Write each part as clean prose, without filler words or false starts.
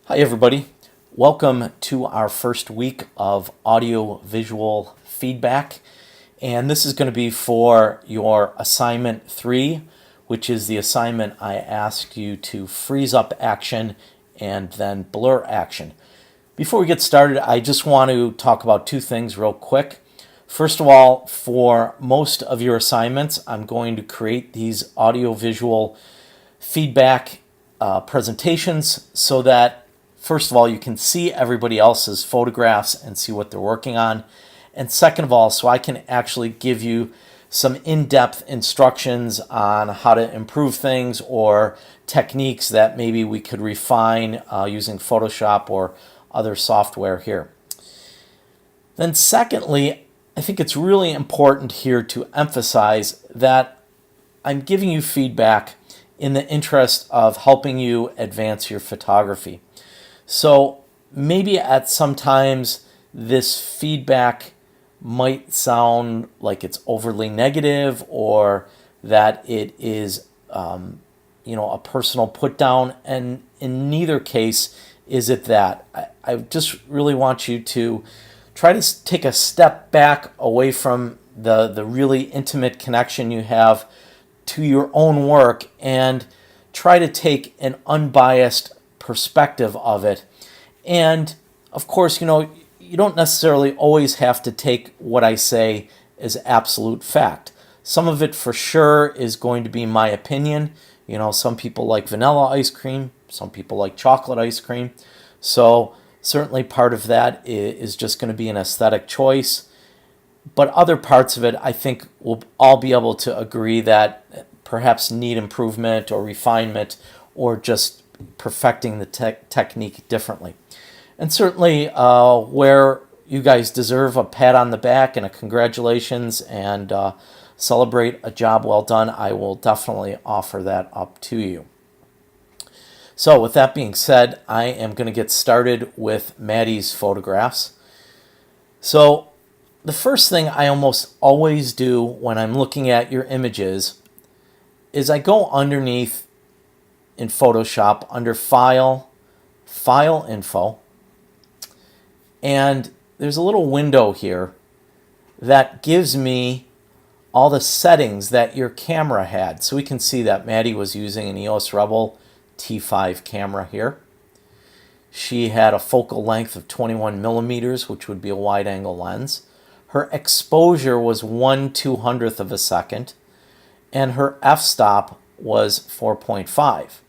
Hi everybody, welcome to our first week of audio-visual feedback, and this is going to be for your assignment 3, which is the assignment I asked you to freeze up action and then blur action. Before we get started, I just want to talk about two things real quick. First of all, for most of your assignments, I'm going to create these audio-visual feedback presentations so that first of all, you can see everybody else's photographs and see what they're working on. And second of all, so I can actually give you some in-depth instructions on how to improve things or techniques that maybe we could refine using Photoshop or other software here. Then secondly, I think it's really important here to emphasize that I'm giving you feedback in the interest of helping you advance your photography. So maybe at sometimes this feedback might sound like it's overly negative or that it is a personal put down, and in neither case is it that. I just really want you to try to take a step back away from the really intimate connection you have to your own work and try to take an unbiased perspective of it. And of course, you don't necessarily always have to take what I say as absolute fact. Some of it for sure is going to be my opinion. Some people like vanilla ice cream, some people like chocolate ice cream. So certainly part of that is just going to be an aesthetic choice. But other parts of it, I think we'll all be able to agree that perhaps need improvement or refinement or just perfecting the technique differently. And certainly where you guys deserve a pat on the back and a congratulations and celebrate a job well done, I will definitely offer that up to you. So with that being said, I am going to get started with Maddie's photographs. So the first thing I almost always do when I'm looking at your images is I go underneath in Photoshop under File, File Info, and there's a little window here that gives me all the settings that your camera had. So we can see that Maddie was using an EOS Rebel T5 camera here. She had a focal length of 21 millimeters, which would be a wide angle lens. Her exposure was 1/200th of a second, and her f-stop was 4.5.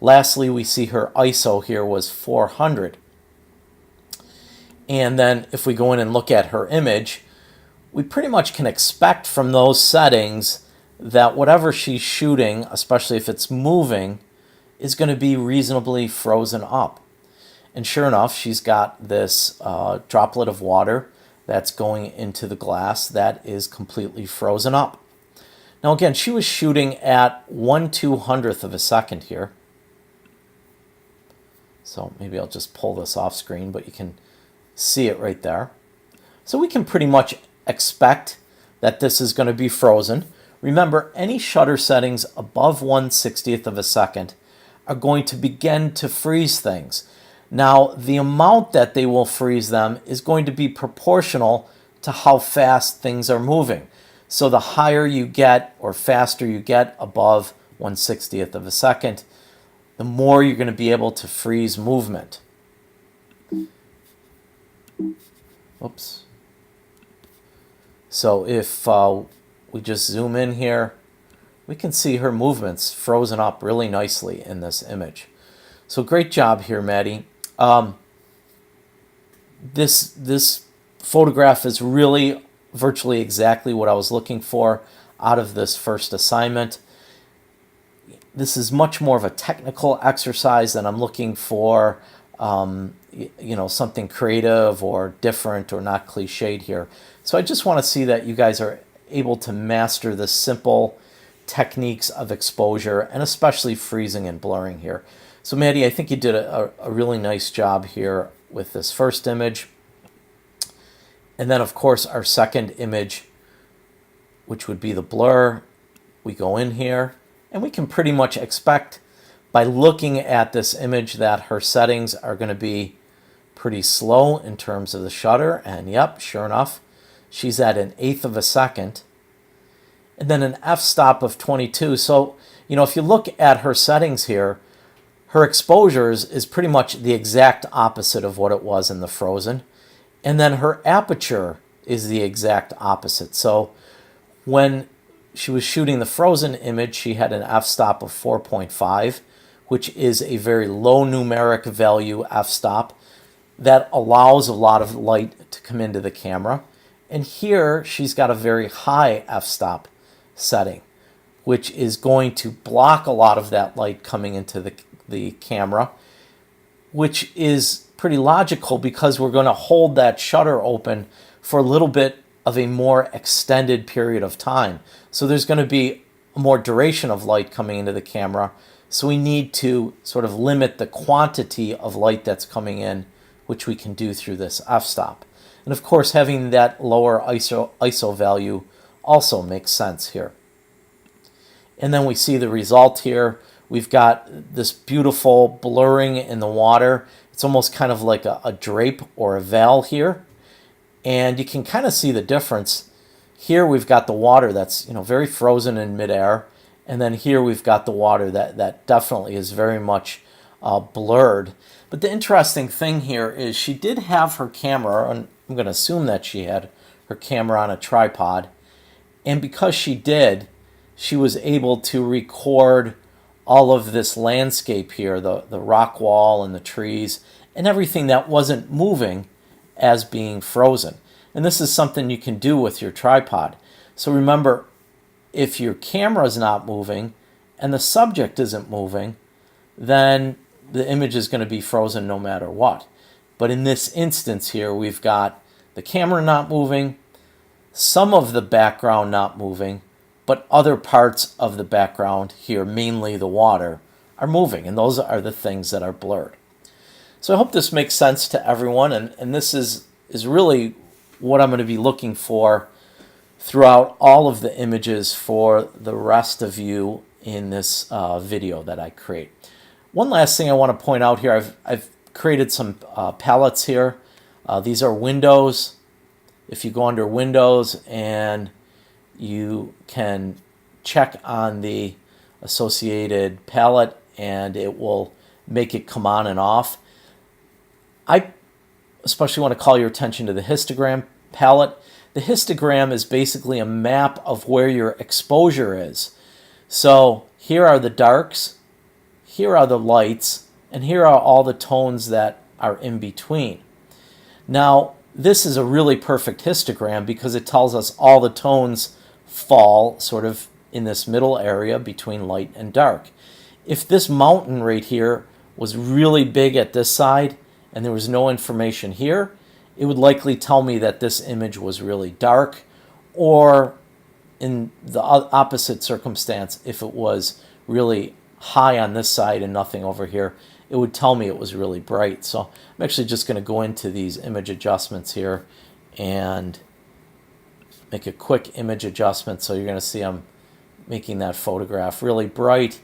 Lastly, we see her ISO here was 400. And then if we go in and look at her image, we pretty much can expect from those settings that whatever she's shooting, especially if it's moving, is going to be reasonably frozen up. And sure enough, she's got this droplet of water that's going into the glass that is completely frozen up. Now again, she was shooting at 1/200th of a second here. So maybe I'll just pull this off screen, but you can see it right there. So we can pretty much expect that this is going to be frozen. Remember, any shutter settings above 1/60th of a second are going to begin to freeze things. Now, the amount that they will freeze them is going to be proportional to how fast things are moving. So the higher you get or faster you get above 1/60th of a second, the more you're going to be able to freeze movement. Oops. So if we just zoom in here, we can see her movements frozen up really nicely in this image. So great job here, Maddie. This photograph is really virtually exactly what I was looking for out of this first assignment. This is much more of a technical exercise than I'm looking for something creative or different or not cliched here. So I just want to see that you guys are able to master the simple techniques of exposure and especially freezing and blurring here. So Maddie, I think you did a really nice job here with this first image. And then of course our second image, which would be the blur, we go in here and we can pretty much expect by looking at this image that her settings are going to be pretty slow in terms of the shutter. And yep, sure enough, she's at 1/8 of a second. And then an f-stop of 22. So, if you look at her settings here, her exposures is pretty much the exact opposite of what it was in the frozen. And then her aperture is the exact opposite. So when she was shooting the frozen image, she had an f-stop of 4.5, which is a very low numeric value f-stop that allows a lot of light to come into the camera. And here she's got a very high f-stop setting, which is going to block a lot of that light coming into the camera, which is pretty logical because we're going to hold that shutter open for a little bit of a more extended period of time. So there's going to be more duration of light coming into the camera. So we need to sort of limit the quantity of light that's coming in, which we can do through this f-stop. And of course, having that lower ISO value also makes sense here. And then we see the result here. We've got this beautiful blurring in the water. It's almost kind of like a drape or a veil here. And you can kind of see the difference. Here we've got the water that's very frozen in midair. And then here we've got the water that definitely is very much blurred. But the interesting thing here is she did have her camera, and I'm going to assume that she had her camera on a tripod. And because she did, she was able to record all of this landscape here, the rock wall and the trees, and everything that wasn't moving as being frozen. And this is something you can do with your tripod. So remember, if your camera is not moving and the subject isn't moving, then the image is going to be frozen no matter what. But in this instance here, we've got the camera not moving, some of the background not moving, but other parts of the background here, mainly the water, are moving, and those are the things that are blurred. So I hope this makes sense to everyone, and this is really what I'm going to be looking for throughout all of the images for the rest of you in this video that I create. One last thing I want to point out here, I've created some palettes here. These are windows. If you go under Windows and you can check on the associated palette and it will make it come on and off. I especially want to call your attention to the histogram palette. The histogram is basically a map of where your exposure is. So here are the darks, here are the lights, and here are all the tones that are in between. Now, this is a really perfect histogram because it tells us all the tones fall sort of in this middle area between light and dark. If this mountain right here was really big at this side and there was no information here, it would likely tell me that this image was really dark, or in the opposite circumstance, if it was really high on this side and nothing over here, it would tell me it was really bright. So I'm actually just going to go into these image adjustments here and make a quick image adjustment. So you're going to see I'm making that photograph really bright.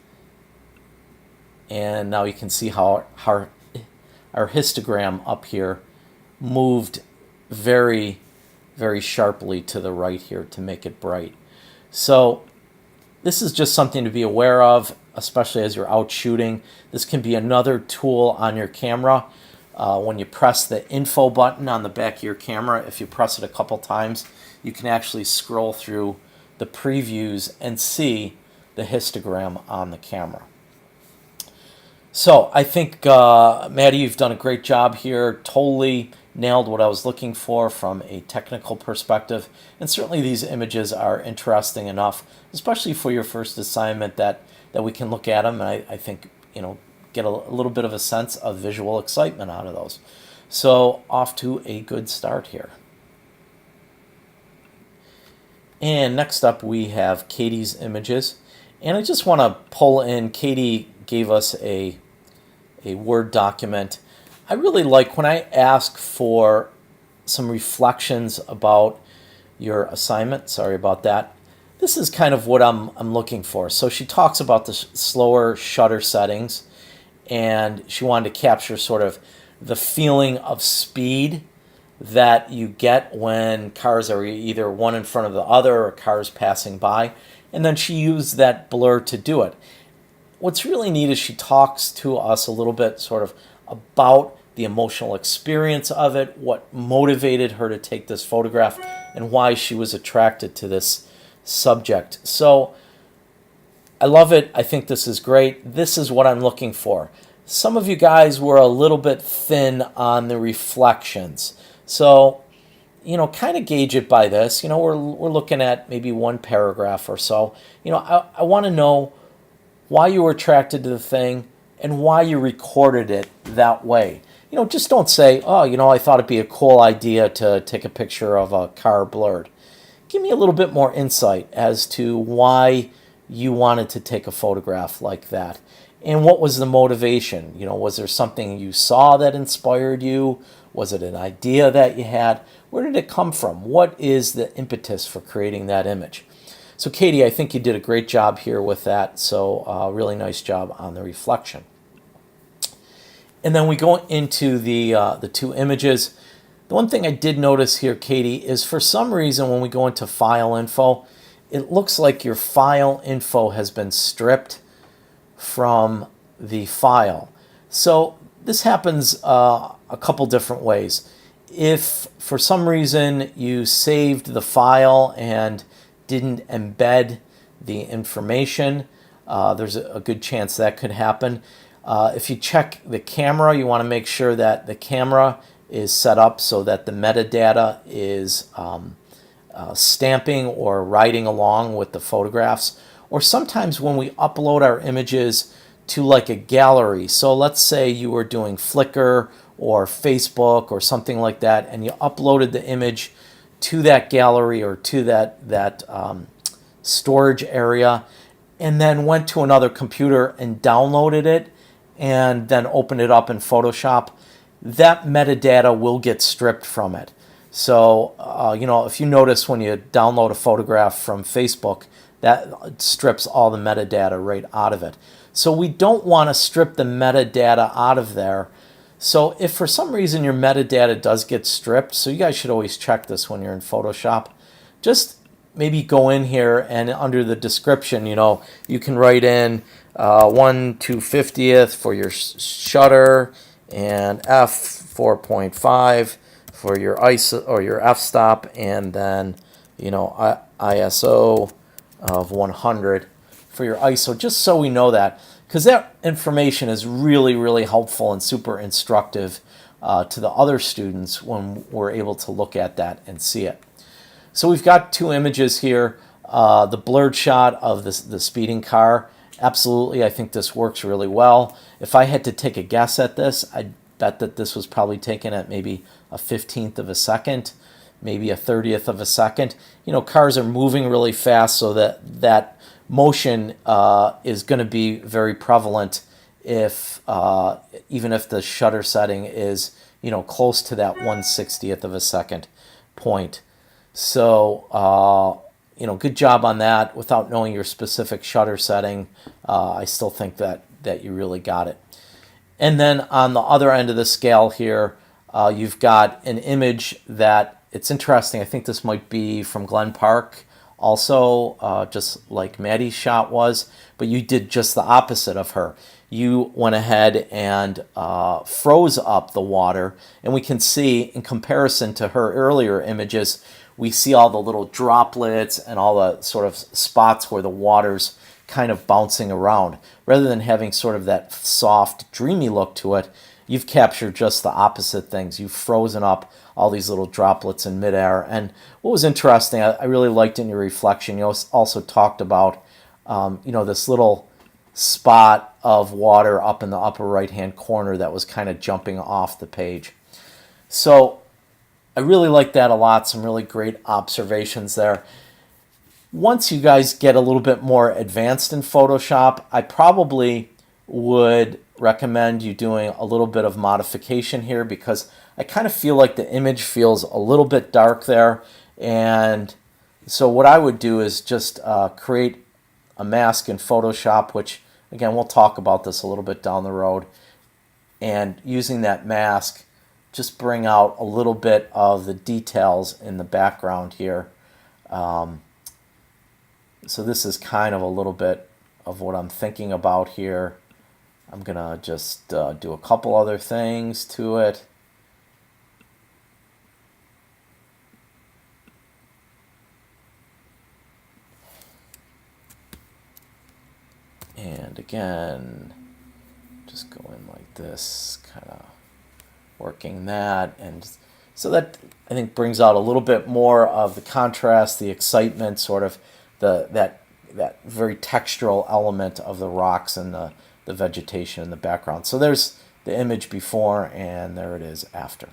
And now you can see how our histogram up here moved very, very sharply to the right here to make it bright. So this is just something to be aware of, especially as you're out shooting. This can be another tool on your camera. When you press the info button on the back of your camera, if you press it a couple times, you can actually scroll through the previews and see the histogram on the camera. So I think, Maddie, you've done a great job here. Totally nailed what I was looking for from a technical perspective. And certainly these images are interesting enough, especially for your first assignment, that we can look at them and I think, get a little bit of a sense of visual excitement out of those. So off to a good start here. And next up we have Katie's images. And I just want to pull in, Katie gave us a Word document. I really like when I ask for some reflections about your assignment. Sorry about that. this is kind of what I'm looking for. So she talks about the slower shutter settings, and she wanted to capture sort of the feeling of speed that you get when cars are either one in front of the other or cars passing by. And then she used that blur to do it. What's really neat is she talks to us a little bit sort of about the emotional experience of it, what motivated her to take this photograph, and why she was attracted to this subject. So I love it. I think this is great. This is what I'm looking for. Some of you guys were a little bit thin on the reflections. So, kind of gauge it by this. We're looking at maybe one paragraph or so. I want to know why you were attracted to the thing and why you recorded it that way. Just don't say, oh, I thought it'd be a cool idea to take a picture of a car blurred. Give me a little bit more insight as to why you wanted to take a photograph like that. And what was the motivation? Was there something you saw that inspired you? Was it an idea that you had? Where did it come from? What is the impetus for creating that image? So Katie, I think you did a great job here with that. So really nice job on the reflection. And then we go into the two images. The one thing I did notice here, Katie, is for some reason when we go into file info, it looks like your file info has been stripped from the file. So this happens a couple different ways. If for some reason you saved the file and didn't embed the information, there's a good chance that could happen. If you check the camera, you want to make sure that the camera is set up so that the metadata is stamping or writing along with the photographs. Or sometimes when we upload our images to like a gallery, so let's say you were doing Flickr or Facebook or something like that, and you uploaded the image to that gallery or to that storage area, and then went to another computer and downloaded it, and then opened it up in Photoshop, that metadata will get stripped from it. So, if you notice when you download a photograph from Facebook, that strips all the metadata right out of it. So we don't want to strip the metadata out of there. So if for some reason your metadata does get stripped, so you guys should always check this when you're in Photoshop, just maybe go in here and under the description, you can write in 1/250th for your shutter and f/4.5 for your ISO or your f-stop, and then ISO of 100 for your ISO, just so we know that, because that information is really, really helpful and super instructive to the other students when we're able to look at that and see it. So we've got two images here. The blurred shot of the speeding car. Absolutely, I think this works really well. If I had to take a guess at this, I'd bet that this was probably taken at maybe a 15th of a second, maybe a 30th of a second. Cars are moving really fast, so that motion is going to be very prevalent if even if the shutter setting is close to that 1/60th of a second point. So good job on that. Without knowing your specific shutter setting, I still think that you really got it. And then on the other end of the scale here, you've got an image that, it's interesting. I think this might be from Glen Park also, just like Maddie's shot was, but you did just the opposite of her. You went ahead and froze up the water, and we can see in comparison to her earlier images, we see all the little droplets and all the sort of spots where the water's kind of bouncing around. Rather than having sort of that soft, dreamy look to it, you've captured just the opposite things. You've frozen up all these little droplets in midair. And what was interesting, I really liked in your reflection, you also talked about, this little spot of water up in the upper right-hand corner that was kind of jumping off the page. So I really like that a lot. Some really great observations there. Once you guys get a little bit more advanced in Photoshop, I probably would recommend you doing a little bit of modification here, because I kind of feel like the image feels a little bit dark there, and So what I would do is just create a mask in Photoshop, which again, we'll talk about this a little bit down the road. And using that mask, just bring out a little bit of the details in the background here. So this is kind of a little bit of what I'm thinking about here. I'm going to just do a couple other things to it. And again, just go in like this, kind of working that. And so that, I think, brings out a little bit more of the contrast, the excitement, sort of that very textural element of the rocks and the vegetation in the background. So there's the image before, and there it is after.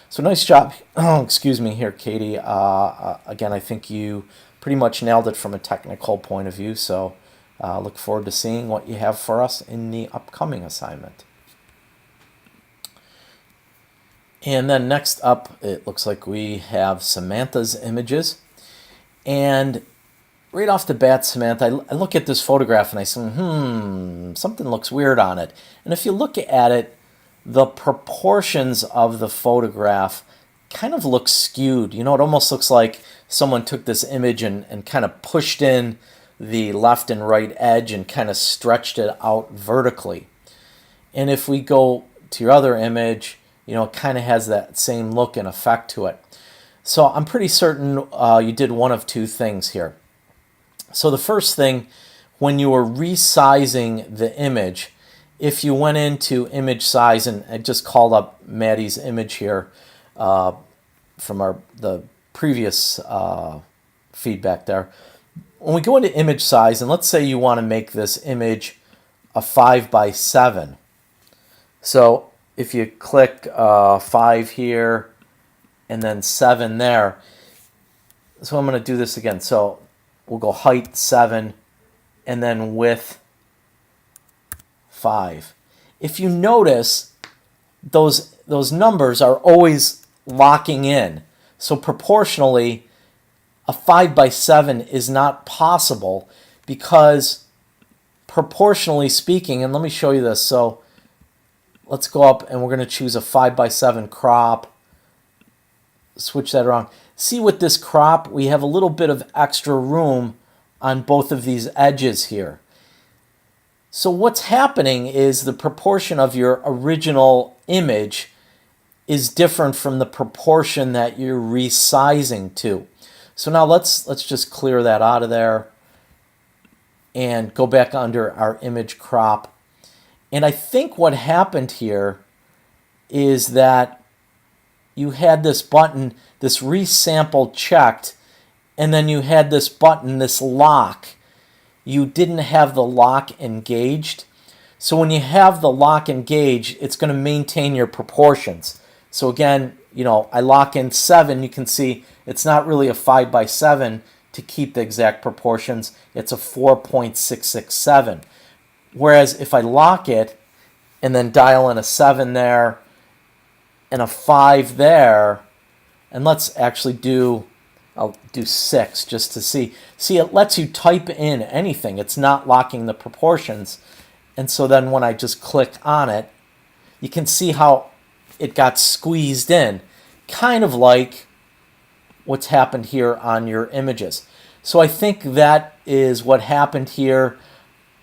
So nice job, excuse me here, Katie. Again, I think you pretty much nailed it from a technical point of view, so look forward to seeing what you have for us in the upcoming assignment. And then next up, it looks like we have Samantha's images. And right off the bat, Samantha, I look at this photograph and I say, something looks weird on it. And if you look at it, the proportions of the photograph kind of look skewed. You know, it almost looks like someone took this image and kind of pushed in the left and right edge and kind of stretched it out vertically. And if we go to your other image, you know, it kind of has that same look and effect to it. So I'm pretty certain you did one of two things here. So the first thing, when you were resizing the image, if you went into image size, and I just called up Maddie's image here from the previous feedback there. When we go into image size, and let's say you want to make this image a 5:7. So if you click 5 here and then 7 there, so I'm going to do this again. So we'll go height 7 and then width 5. If you notice, those numbers are always locking in. So proportionally, a 5:7 is not possible because proportionally speaking, and let me show you this. So let's go up and we're going to choose a 5:7 crop. Switch that around. See, with this crop, we have a little bit of extra room on both of these edges here. So what's happening is the proportion of your original image is different from the proportion that you're resizing to. So now let's just clear that out of there and go back under our image crop. And I think what happened here is that you had this button, this resample checked, and then you had this button, this lock. You didn't have the lock engaged. So when you have the lock engaged, it's going to maintain your proportions. So again, you know, I lock in 7, you can see it's not really a 5:7 to keep the exact proportions. It's a 4.667. Whereas if I lock it and then dial in a 7 there and a 5 there, and let's actually I'll do 6 just to see. See, it lets you type in anything. It's not locking the proportions. And so then when I just click on it, you can see how it got squeezed in, kind of like what's happened here on your images. So I think that is what happened here.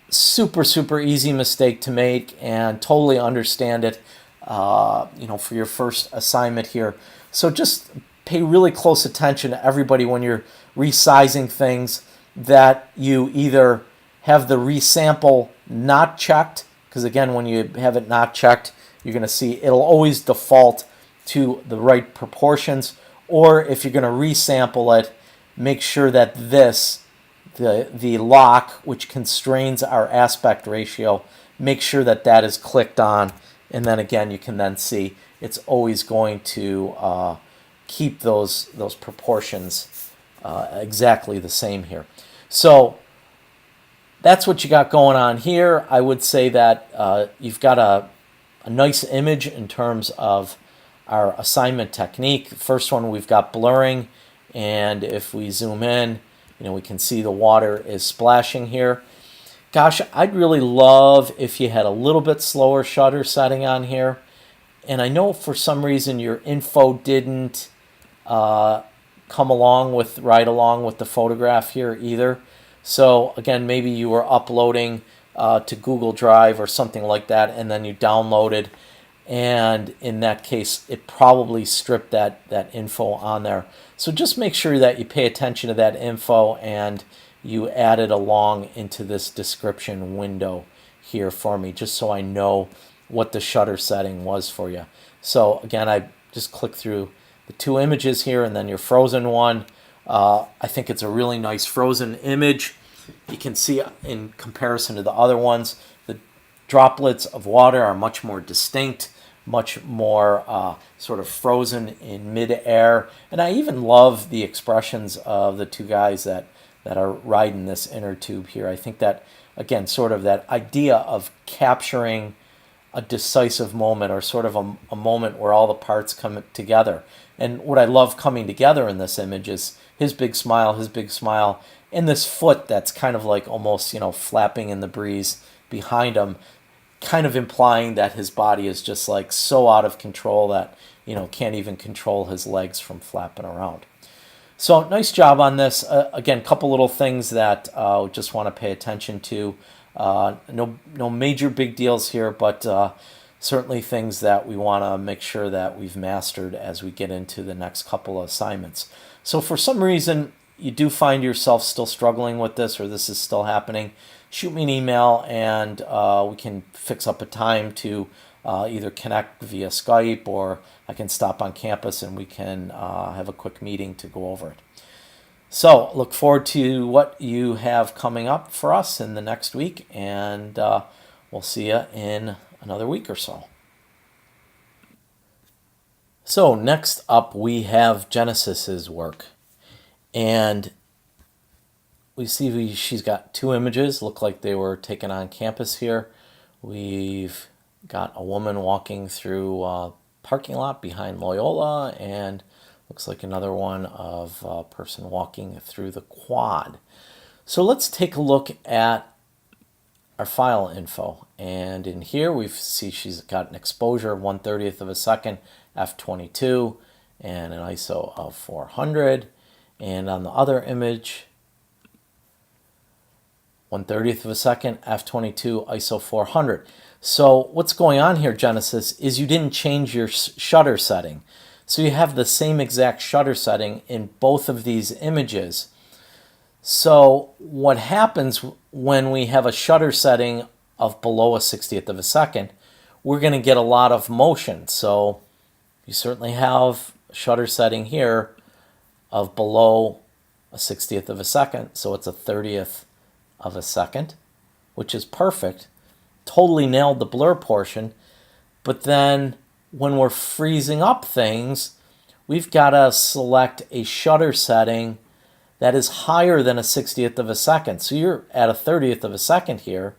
Super, super easy mistake to make, and totally understand it, you know, for your first assignment here. So just pay really close attention to everybody when you're resizing things, that you either have the resample not checked, because again, when you have it not checked, you're going to see it'll always default to the right proportions. Or if you're going to resample it, make sure that the lock, which constrains our aspect ratio, make sure that that is clicked on. And then again, you can then see it's always going to keep those proportions exactly the same here. So that's what you got going on here. I would say that you've got a nice image in terms of our assignment technique. The first one, we've got blurring And if we zoom in, we can see the water is splashing here. Gosh, I'd really love if you had a little bit slower shutter setting on here. And I know for some reason your info didn't come right along with the photograph here either. So again, maybe you were uploading to Google Drive or something like that, and then you downloaded, and in that case, it probably stripped that info on there. So just make sure that you pay attention to that info and you add it along into this description window here for me, just so I know what the shutter setting was for you. So again, I just click through the two images here and then your frozen one. I think it's a really nice frozen image. You can see in comparison to the other ones, the droplets of water are much more distinct, much more sort of frozen in mid-air. And I even love the expressions of the two guys that are riding this inner tube here. I think that, again, sort of that idea of capturing a decisive moment, or sort of a moment where all the parts come together. And what I love coming together in this image is his big smile, and this foot that's kind of like almost, flapping in the breeze behind him, kind of implying that his body is just like so out of control that, can't even control his legs from flapping around. So nice job on this. Again, a couple little things that just want to pay attention to. No major big deals here, but certainly things that we want to make sure that we've mastered as we get into the next couple of assignments. So for some reason you do find yourself still struggling with this, or this is still happening, shoot me an email and we can fix up a time to either connect via Skype, or I can stop on campus and we can have a quick meeting to go over it. So look forward to what you have coming up for us in the next week, and we'll see you in another week or so. So next up we have Genesis's work, and we see she's got two images, look like they were taken on campus here. We've got a woman walking through a parking lot behind Loyola, and looks like another one of a person walking through the quad. So let's take a look at our file info. And in here we see she's got an exposure of 1/30 of a second, f22, and an ISO of 400. And on the other image, 1/30 of a second, f22, ISO 400. So what's going on here, Genesis, is you didn't change your shutter setting. So you have the same exact shutter setting in both of these images. So what happens when we have a shutter setting of below a 60th of a second, we're going to get a lot of motion. So you certainly have a shutter setting here of below a 60th of a second. So it's a 30th of a second, which is perfect. Totally nailed the blur portion. But then when we're freezing up things, we've got to select a shutter setting that is higher than a 60th of a second. So you're at a 30th of a second here.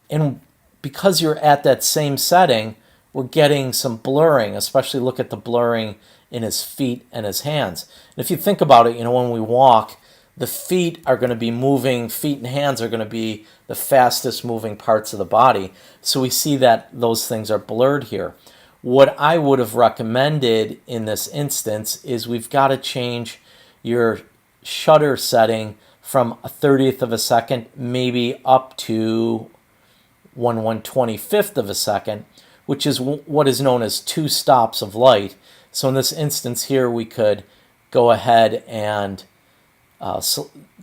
And because you're at that same setting, we're getting some blurring, especially look at the blurring in his feet and his hands. And if you think about it, when we walk, the feet are going to be moving, feet and hands are going to be the fastest moving parts of the body. So we see that those things are blurred here. What I would have recommended in this instance is we've got to change your shutter setting from a 30th of a second, maybe up to 1/125th of a second, which is what is known as 2 stops of light. So in this instance here, we could go ahead and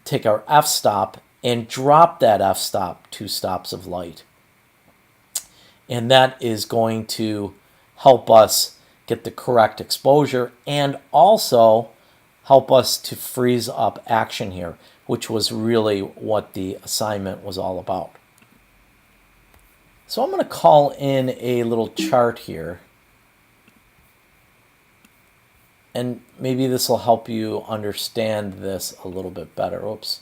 take our f-stop and drop that f-stop 2 stops of light. And that is going to help us get the correct exposure and also help us to freeze up action here, which was really what the assignment was all about. So I'm going to call in a little chart here, and maybe this will help you understand this a little bit better. Oops,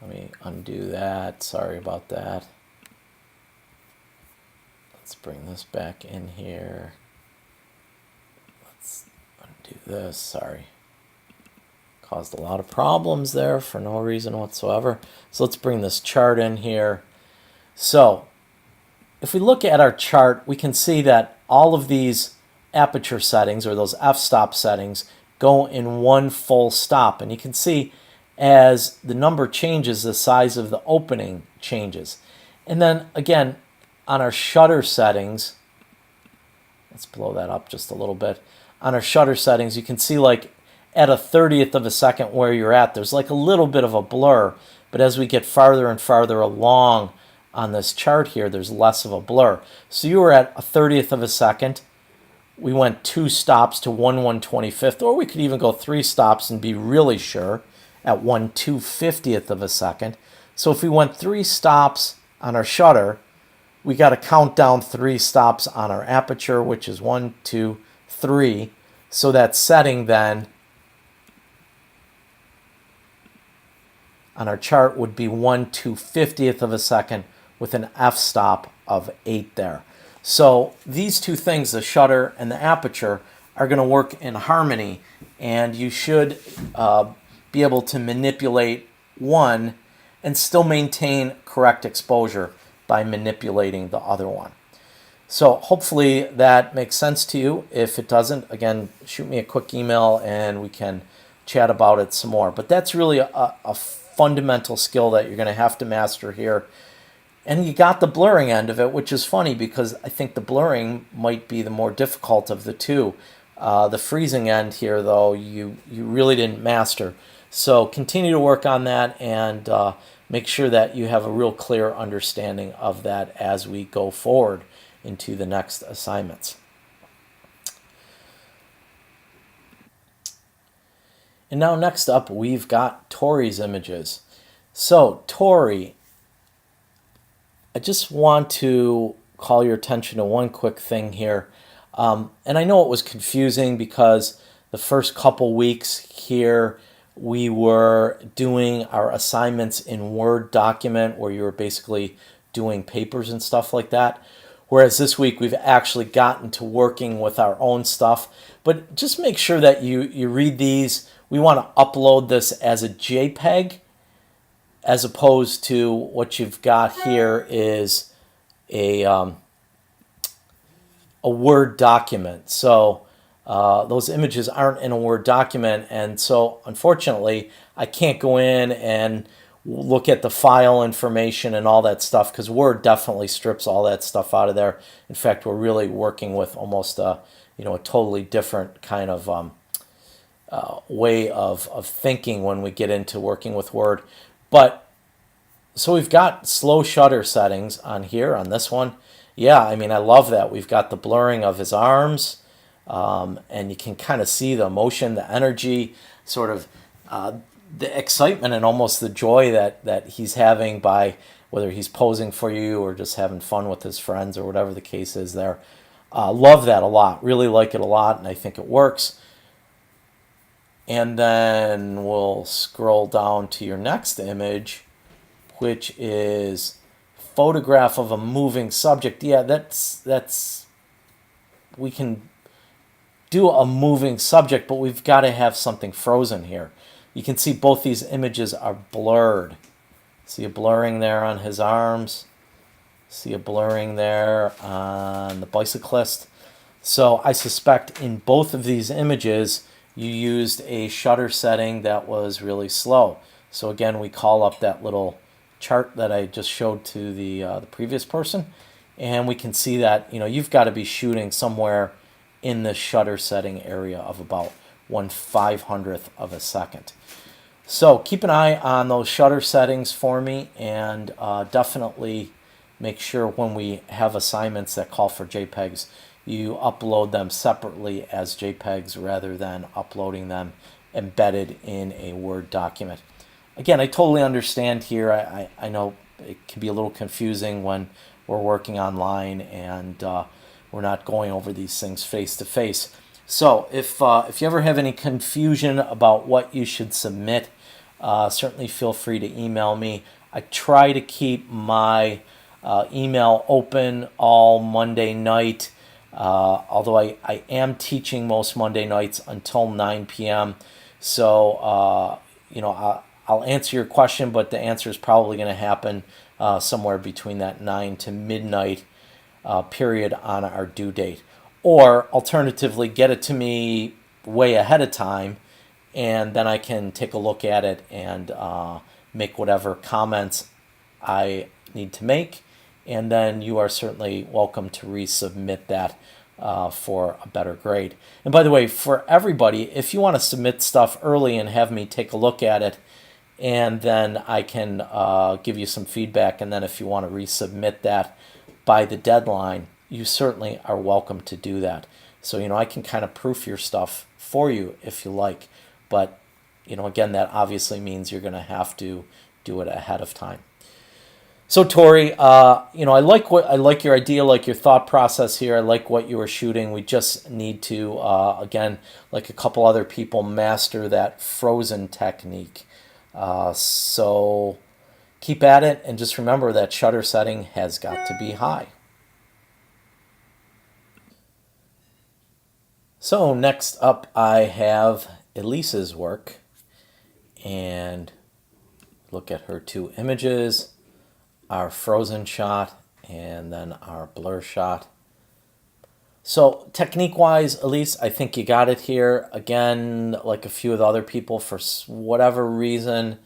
let me undo that. Sorry about that. Let's bring this back in here. Let's undo this. Sorry. Caused a lot of problems there for no reason whatsoever. So let's bring this chart in here. So if we look at our chart, we can see that all of these aperture settings, or those f-stop settings, go in one full stop. And you can see as the number changes, the size of the opening changes. And then again, on our shutter settings, let's blow that up just a little bit. On our shutter settings, you can see like at a 30th of a second where you're at, there's like a little bit of a blur. But as we get farther and farther along on this chart here, there's less of a blur. So you were at a 30th of a second. We went 2 stops to 1/125th, or we could even go 3 stops and be really sure at 1/250th of a second. So if we went 3 stops on our shutter, we got to count down 3 stops on our aperture, which is 1, 2, 3. So that setting then on our chart would be 1/250th of a second with an f-stop of 8 there. So these two things, the shutter and the aperture, are going to work in harmony, and you should be able to manipulate one and still maintain correct exposure by manipulating the other one. So hopefully that makes sense to you. If it doesn't, again, shoot me a quick email and we can chat about it some more. But that's really a fundamental skill that you're going to have to master here. And you got the blurring end of it, which is funny because I think the blurring might be the more difficult of the two. The freezing end here, though, you really didn't master. So continue to work on that and make sure that you have a real clear understanding of that as we go forward into the next assignments. And now next up, we've got Tori's images. So Tori, I just want to call your attention to one quick thing here. And I know it was confusing because the first couple weeks here, we were doing our assignments in Word document where you were basically doing papers and stuff like that. Whereas this week we've actually gotten to working with our own stuff. But just make sure that you read these. We want to upload this as a JPEG, as opposed to what you've got here is a Word document. So those images aren't in a Word document, and so unfortunately I can't go in and look at the file information and all that stuff because Word definitely strips all that stuff out of there. In fact, we're really working with almost a totally different kind of way of thinking when we get into working with Word. But so we've got slow shutter settings on here on this one. Yeah, I mean, I love that. We've got the blurring of his arms, and you can kind of see the emotion, the energy, sort of the excitement and almost the joy that he's having by whether he's posing for you or just having fun with his friends or whatever the case is there. Love that a lot. Really like it a lot, and I think it works. And then we'll scroll down to your next image, which is photograph of a moving subject. Yeah, that's we can do a moving subject, but we've got to have something frozen here. You can see both these images are blurred. See a blurring there on his arms. See a blurring there on the bicyclist. So I suspect in both of these images, you used a shutter setting that was really slow. So again, we call up that little chart that I just showed to the previous person, and we can see that you've got to be shooting somewhere in the shutter setting area of about 1/500th of a second. So keep an eye on those shutter settings for me, and definitely make sure when we have assignments that call for JPEGs, you upload them separately as JPEGs rather than uploading them embedded in a Word document. Again, I totally understand here. I know it can be a little confusing when we're working online and we're not going over these things face to face. So if you ever have any confusion about what you should submit, certainly feel free to email me. I try to keep my email open all Monday night. Although I am teaching most Monday nights until 9 p.m. So, I'll answer your question, but the answer is probably going to happen somewhere between that 9 to midnight period on our due date. Or alternatively, get it to me way ahead of time, and then I can take a look at it and make whatever comments I need to make. And then you are certainly welcome to resubmit that for a better grade. And by the way, for everybody, if you want to submit stuff early and have me take a look at it, and then I can give you some feedback, and then if you want to resubmit that by the deadline, you certainly are welcome to do that. So, I can kind of proof your stuff for you if you like. But, again, that obviously means you're going to have to do it ahead of time. So, Tori, I like your idea, like your thought process here. I like what you were shooting. We just need to, again, like a couple other people, master that frozen technique. So keep at it, and just remember that shutter setting has got to be high. So next up, I have Elise's work, and look at her two images, our frozen shot and then our blur shot. So technique-wise, Elise, I think you got it here. Again, like a few of the other people, for whatever reason,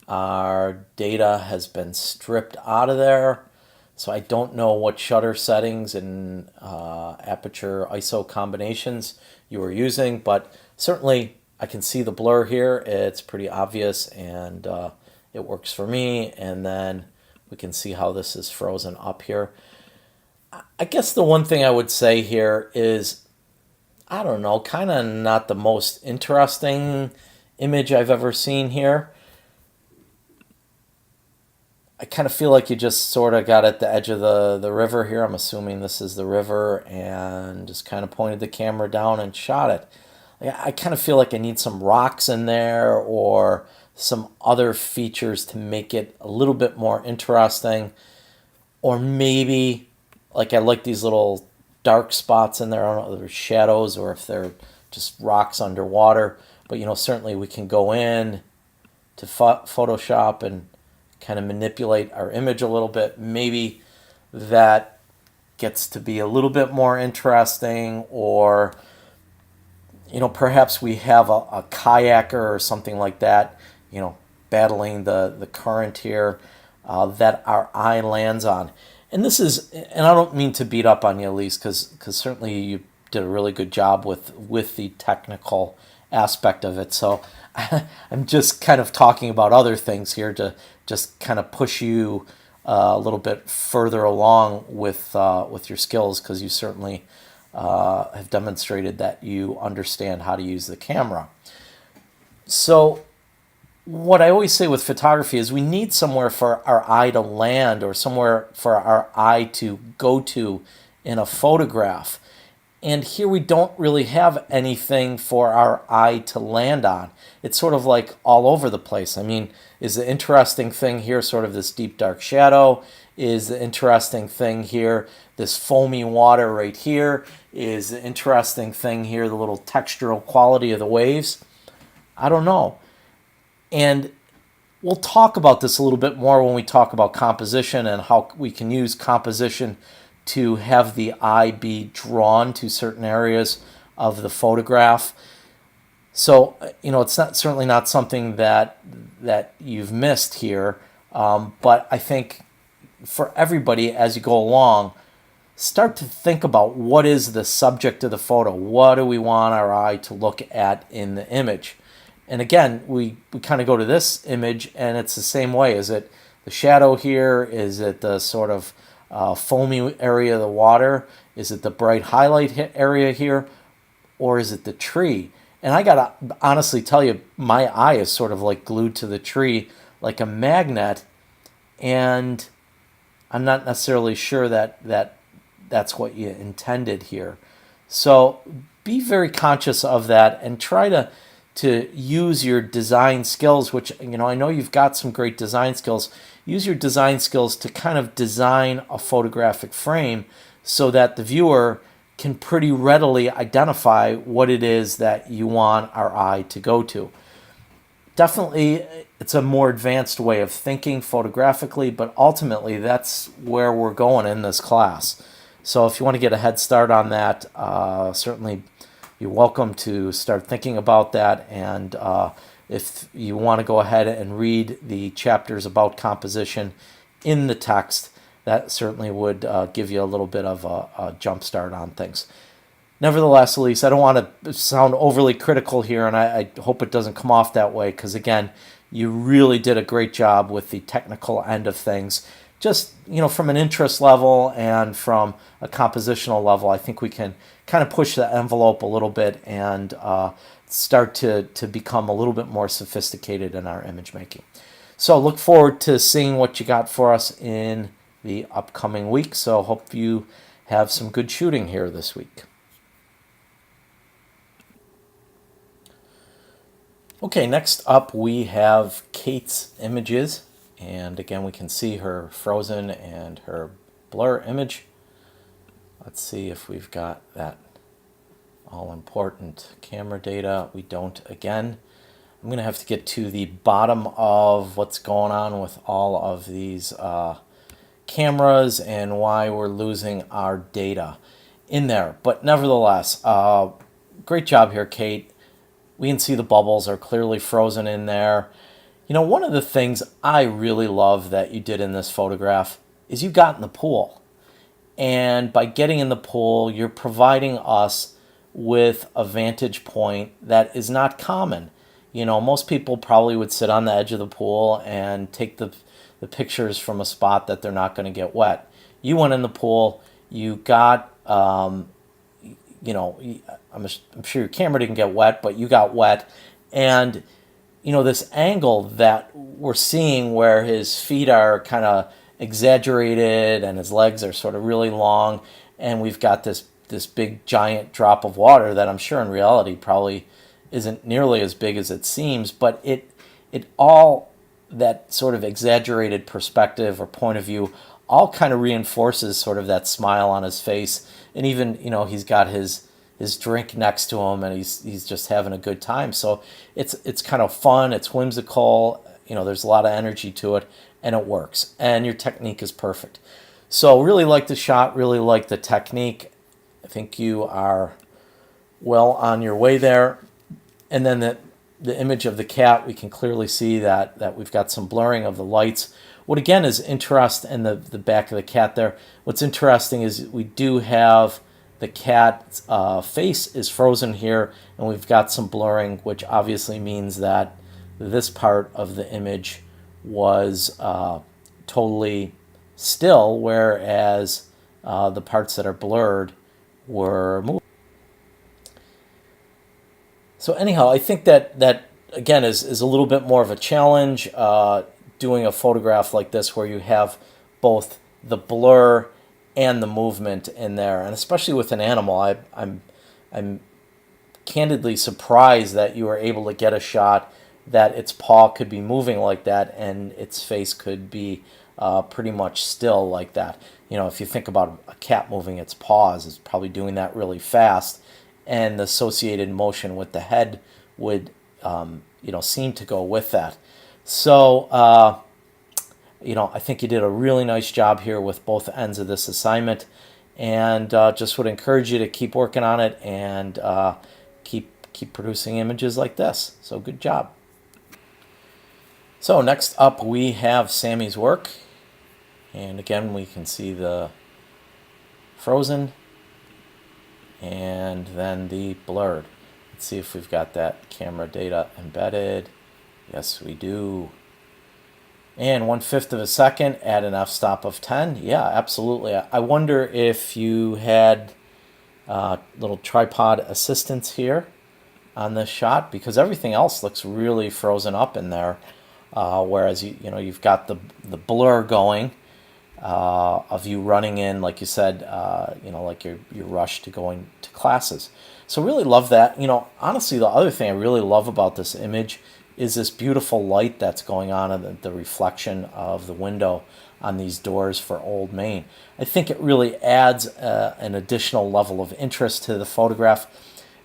our data has been stripped out of there. So I don't know what shutter settings and aperture ISO combinations you were using, but certainly I can see the blur here. It's pretty obvious, and it works for me. And then we can see how this is frozen up here. I guess the one thing I would say here is, I don't know, kind of not the most interesting image I've ever seen here. I kind of feel like you just sort of got at the edge of the river here. I'm assuming this is the river, and just kind of pointed the camera down and shot it. I kind of feel like I need some rocks in there or some other features to make it a little bit more interesting. Or maybe, like, I like these little dark spots in there. I don't know if they're shadows or if they're just rocks underwater. But, certainly we can go in to Photoshop and kind of manipulate our image a little bit. Maybe that gets to be a little bit more interesting. Or, perhaps we have a kayaker or something like that, battling the current here that our eye lands on. And I don't mean to beat up on you, Elise, because certainly you did a really good job with the technical aspect of it. So I'm just kind of talking about other things here to just kind of push you a little bit further along with your skills, because you certainly have demonstrated that you understand how to use the camera. So what I always say with photography is we need somewhere for our eye to land, or somewhere for our eye to go to in a photograph. And here we don't really have anything for our eye to land on. It's sort of like all over the place. I mean, is the interesting thing here sort of this deep dark shadow? Is the interesting thing here this foamy water right here? Is the interesting thing here the little textural quality of the waves? I don't know. And we'll talk about this a little bit more when we talk about composition and how we can use composition to have the eye be drawn to certain areas of the photograph. So, it's certainly not something that you've missed here. But I think for everybody, as you go along, start to think about what is the subject of the photo. What do we want our eye to look at in the image? And again, we kind of go to this image, and it's the same way. Is it the shadow here? Is it the sort of foamy area of the water? Is it the bright highlight area here? Or is it the tree? And I got to honestly tell you, my eye is sort of like glued to the tree like a magnet, and I'm not necessarily sure that that's what you intended here. So be very conscious of that, and try to use your design skills, which, I know you've got some great design skills. Use your design skills to kind of design a photographic frame so that the viewer can pretty readily identify what it is that you want our eye to go to. Definitely, it's a more advanced way of thinking photographically, but ultimately that's where we're going in this class. So if you want to get a head start on that, certainly you're welcome to start thinking about that. And if you want to go ahead and read the chapters about composition in the text, that certainly would give you a little bit of a jump start on things. Nevertheless, Elise, I don't want to sound overly critical here, and I hope it doesn't come off that way, because again, you really did a great job with the technical end of things. Just, from an interest level and from a compositional level, I think we can kind of push the envelope a little bit and start to become a little bit more sophisticated in our image making. So look forward to seeing what you got for us in the upcoming week. So hope you have some good shooting here this week. Okay, next up we have Kate's images, and again we can see her frozen and her blur image. Let's see if we've got that all-important camera data. We don't again. I'm going to have to get to the bottom of what's going on with all of these cameras and why we're losing our data in there. But nevertheless, great job here, Kate. We can see the bubbles are clearly frozen in there. One of the things I really love that you did in this photograph is you got in the pool. And by getting in the pool, you're providing us with a vantage point that is not common. Most people probably would sit on the edge of the pool and take the pictures from a spot that they're not going to get wet. You went in the pool, you got, I'm sure your camera didn't get wet, but you got wet. And, this angle that we're seeing where his feet are kind of exaggerated and his legs are sort of really long, and we've got this big giant drop of water that I'm sure in reality probably isn't nearly as big as it seems, but it all, that sort of exaggerated perspective or point of view, all kind of reinforces sort of that smile on his face. And even, he's got his drink next to him and he's just having a good time. So it's kind of fun, it's whimsical, there's a lot of energy to it, and it works. And your technique is perfect. So really like the shot, really like the technique. I think you are well on your way there. And then the image of the cat, we can clearly see that we've got some blurring of the lights. What again is interesting in the back of the cat there, what's interesting is we do have the cat's face is frozen here, and we've got some blurring, which obviously means that this part of the image was totally still, whereas the parts that are blurred were moved. So anyhow, I think that again is a little bit more of a challenge doing a photograph like this where you have both the blur and the movement in there, and especially with an animal, I'm candidly surprised that you were able to get a shot that its paw could be moving like that and its face could be pretty much still like that. If you think about a cat moving its paws, it's probably doing that really fast, and the associated motion with the head would seem to go with that. So I think you did a really nice job here with both ends of this assignment, and just would encourage you to keep working on it and keep producing images like this. So good job. So next up we have Sammy's work, and again we can see the frozen and then the blurred. Let's see if we've got that camera data embedded. Yes, we do. And 1/5 of a second at an f-stop of 10. Yeah, absolutely. I wonder if you had little tripod assistance here on this shot, because everything else looks really frozen up in there, whereas you've got the blur going of you running in, like you said, like your rush to going to classes. So really love that. Honestly, the other thing I really love about this image is this beautiful light that's going on and the reflection of the window on these doors for Old Main. I think it really adds an additional level of interest to the photograph.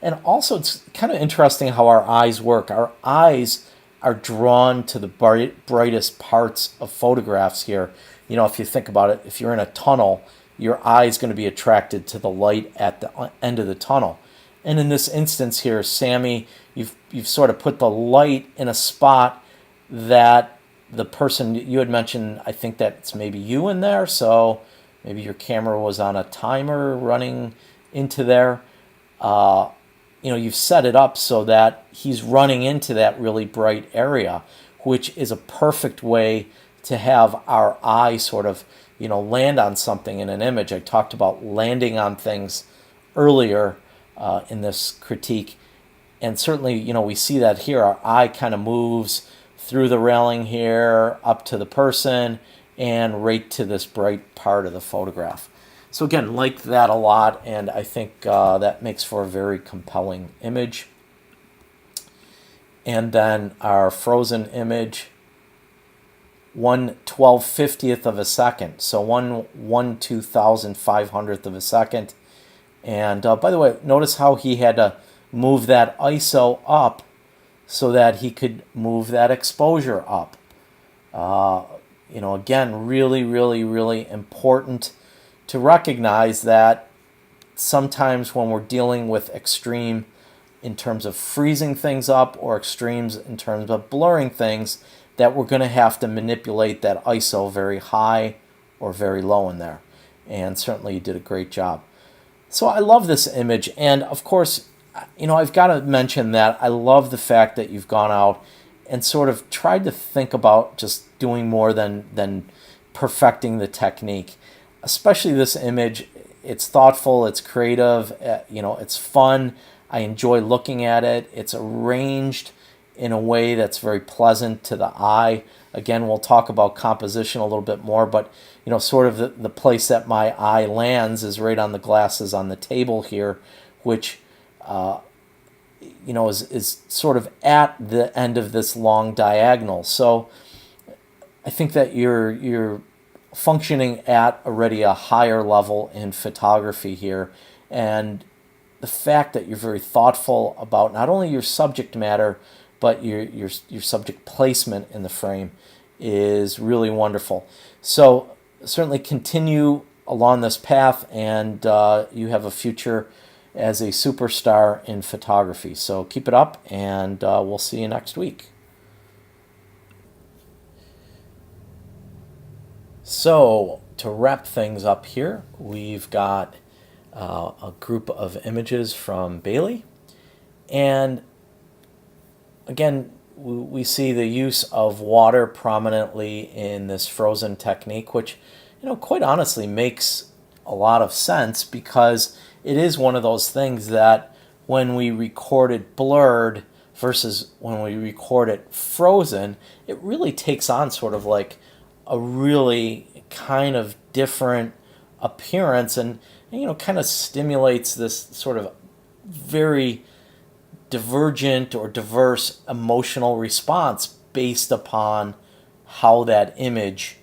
And also, it's kind of interesting how our eyes work. Our eyes are drawn to the brightest parts of photographs here. You know, if you think about it, if you're in a tunnel, your eye is going to be attracted to the light at the end of the tunnel. And in this instance here, Sammy, you've sort of put the light in a spot that the person you had mentioned, I think that's maybe you in there, so maybe your camera was on a timer running into there. You know, you've set it up so that he's running into that really bright area, which is a perfect way to have our eye sort of, you know, land on something in an image. I talked about landing on things earlier in this critique, and certainly, you know, we see that here. Our eye kind of moves through the railing here, up to the person, and right to this bright part of the photograph. So again, like that a lot, and I think that makes for a very compelling image. And then our frozen image, 1/1250th of a second, so 1/2500th of a second. And by the way, notice how he had to move that ISO up so that he could move that exposure up. You know, again, really, really, really important to recognize that sometimes when we're dealing with extreme in terms of freezing things up or extremes in terms of blurring things, that we're going to have to manipulate that ISO very high or very low in there. And certainly you did a great job. So I love this image, and of course, you know, I've got to mention that I love the fact that you've gone out and sort of tried to think about just doing more than perfecting the technique. Especially this image, it's thoughtful, it's creative, you know, it's fun. I enjoy looking at it. It's arranged in a way that's very pleasant to the eye. Again, we'll talk about composition a little bit more, but you know, sort of the place that my eye lands is right on the glasses on the table here, which you know, is sort of at the end of this long diagonal. So I think that you're functioning at already a higher level in photography here, and the fact that you're very thoughtful about not only your subject matter but your subject placement in the frame is really wonderful. So certainly continue along this path, and you have a future as a superstar in photography. So keep it up, and we'll see you next week. So to wrap things up here, we've got a group of images from Bailey, and again, we see the use of water prominently in this frozen technique, which, you know, quite honestly makes a lot of sense, because it is one of those things that when we record it blurred versus when we record it frozen, it really takes on sort of like a really kind of different appearance, and you know, kind of stimulates this sort of very divergent or diverse emotional response based upon how that image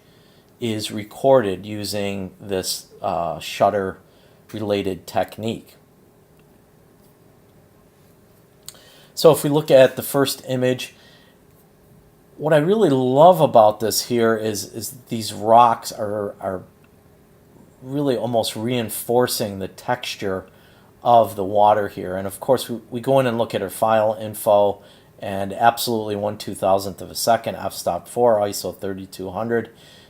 is recorded using this shutter related technique. So if we look at the first image, what I really love about this here is these rocks are really almost reinforcing the texture of the water here. And of course, we go in and look at our file info, and absolutely 1/2000th of a second, f-stop 4, ISO 3200.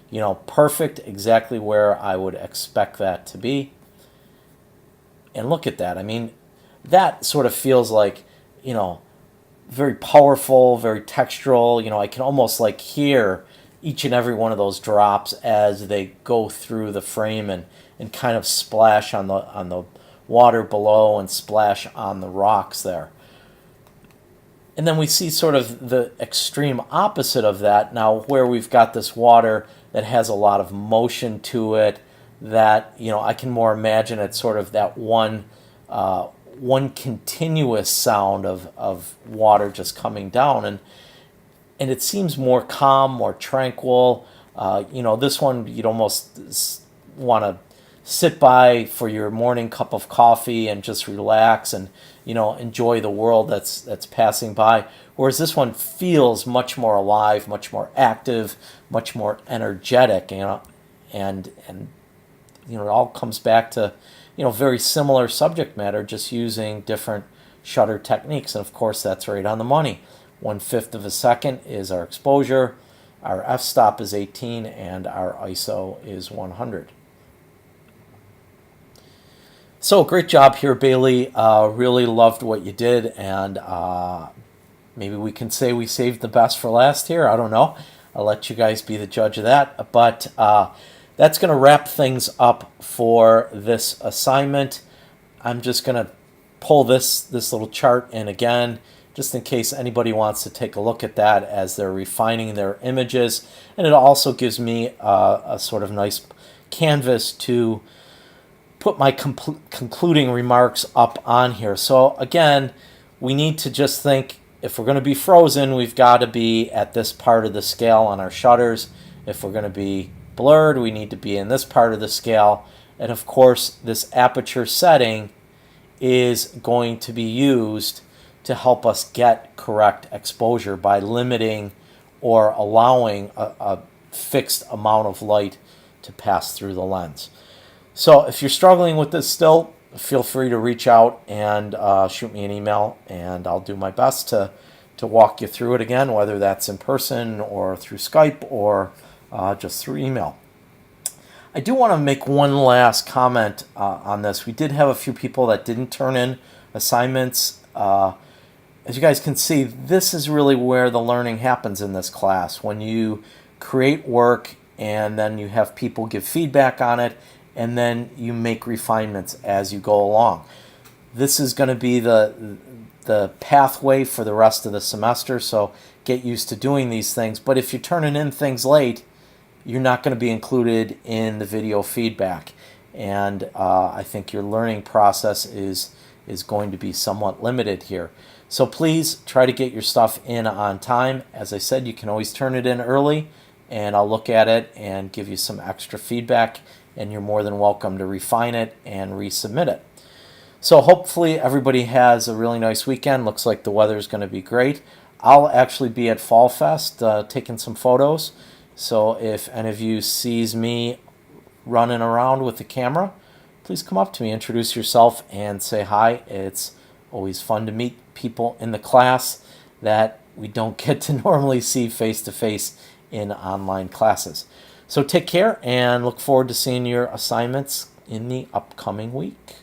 You know, perfect, exactly where I would expect that to be. And look at that. I mean, that sort of feels like, you know, very powerful, very textural. You know, I can almost like hear each and every one of those drops as they go through the frame and kind of splash on the water below and splash on the rocks there. And then we see sort of the extreme opposite of that now, where we've got this water that has a lot of motion to it, that, you know, I can more imagine it sort of that one continuous sound of water just coming down, and it seems more calm, more tranquil, This one you'd almost want to sit by for your morning cup of coffee and just relax and enjoy the world that's passing by. Whereas this one feels much more alive, much more active, much more energetic, and it all comes back to very similar subject matter, just using different shutter techniques. And of course, that's right on the money. 1/5 of a second is our exposure, our f-stop is 18, and our ISO is 100. So great job here, Bailey. Really loved what you did, and maybe we can say we saved the best for last here. I don't know. I'll let you guys be the judge of that. But that's going to wrap things up for this assignment. I'm just going to pull this little chart in again, just in case anybody wants to take a look at that as they're refining their images. And it also gives me a sort of nice canvas to put my concluding remarks up on here. So again, we need to just think, if we're going to be frozen, we've got to be at this part of the scale on our shutters. If we're going to be blurred, we need to be in this part of the scale. And of course, this aperture setting is going to be used to help us get correct exposure by limiting or allowing a fixed amount of light to pass through the lens. So if you're struggling with this still, feel free to reach out and shoot me an email, and I'll do my best to walk you through it again, whether that's in person or through Skype or just through email. I do want to make one last comment on this. We did have a few people that didn't turn in assignments. As you guys can see, this is really where the learning happens in this class. When you create work and then you have people give feedback on it, and then you make refinements as you go along. This is going to be the pathway for the rest of the semester, so get used to doing these things. But if you're turning in things late, you're not going to be included in the video feedback. And I think your learning process is going to be somewhat limited here. So please try to get your stuff in on time. As I said, you can always turn it in early, and I'll look at it and give you some extra feedback, and you're more than welcome to refine it and resubmit it. So hopefully everybody has a really nice weekend. Looks like the weather's going to be great. I'll actually be at Fall Fest taking some photos. So if any of you sees me running around with the camera, please come up to me, introduce yourself, and say hi. It's always fun to meet people in the class that we don't get to normally see face-to-face in online classes. So take care, and look forward to seeing your assignments in the upcoming week.